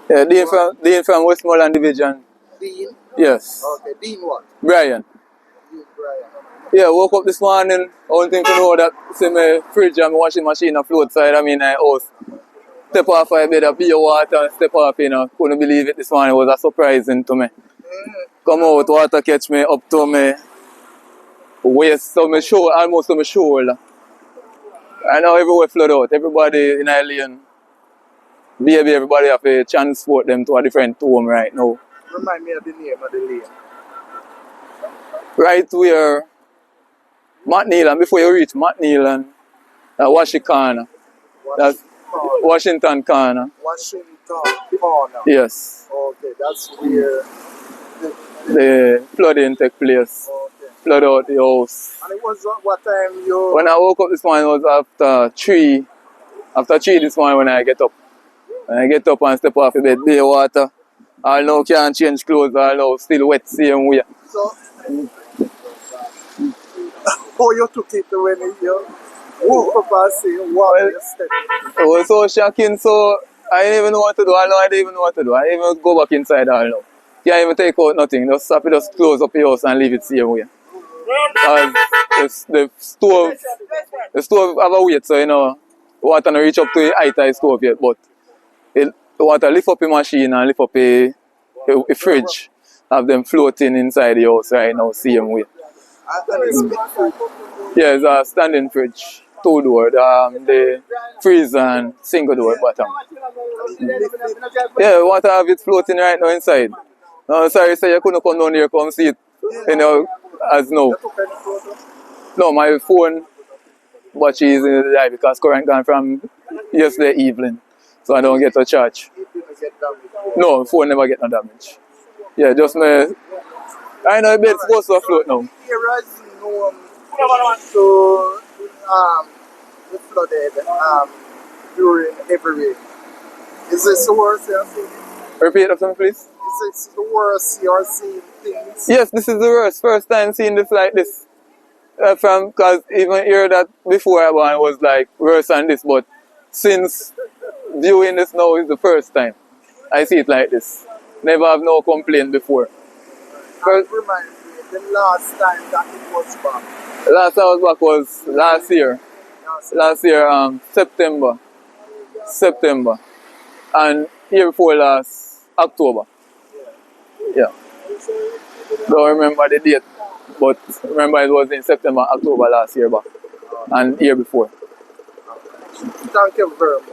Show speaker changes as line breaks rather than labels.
Yeah, Dean from Westmoreland Division.
Dean?
Yes.
Okay, Dean what?
Brian.
Dean Brian.
Yeah, woke up this morning. Only thing to know that see my fridge and my washing machine float side of me in the house. Step off a bit of pure water and step off, you know. Couldn't believe it this morning. It was a surprising to me. Come out, water catch me up to me waist, so my shoulder, almost to my shoulder. I know everywhere flood out. Everybody in our lane, baby, everybody have to transport them to a different home right now.
Remind me of the name of the lane.
Right where McNeil, and before you reach McNeil and Washington, that's Washington Corner.
Washington Corner.
Yes.
Okay, that's where
the flooding took place.
Okay.
Flood out the house.
And it was what time you...
When I woke up this morning, it was after 3. After 3 this morning when I get up. When I get up and step off the bed, bare water. All now can't change clothes, all now still wet same way.
So, how you took it when you woke up and see what you stepped?
It was so shocking, so I didn't even know what to do. All now I didn't even know what to do. I didn't even go back inside all now. Can't even take out nothing. Just have to just close up your house and leave it same way. The stove have a weight, so you know, water not reach up to the height of the stove yet, but the water lift up the machine and lift up the fridge. Have them floating inside the house right now, same way. Yeah, it's a standing fridge, 2 door, the freezer and single door bottom. Yeah, water have it floating right now inside. No, sorry, say you couldn't come down here, come see it, you know, as now. No, my phone battery is in the die because current gone from yesterday evening, so I don't get a charge. No, phone never get no damage. Yeah, just my... I know the bed's supposed to float now.
So, the flooded during heavy rain. Is this the worst you have seen?
Repeat after me, please.
Is this the worst you are seeing things?
Yes, this is the worst. First time seeing this like this. Because even here that before I was like worse than this, but since viewing this now is the first time I see it like this. Never have no complaint before.
First, remind me, the last time that it was back.
The last time I was back was last year. Last year, September. And year before last, October. Yeah. Don't remember the date, but remember it was in September, October last year back. And year before.
Thank you very much.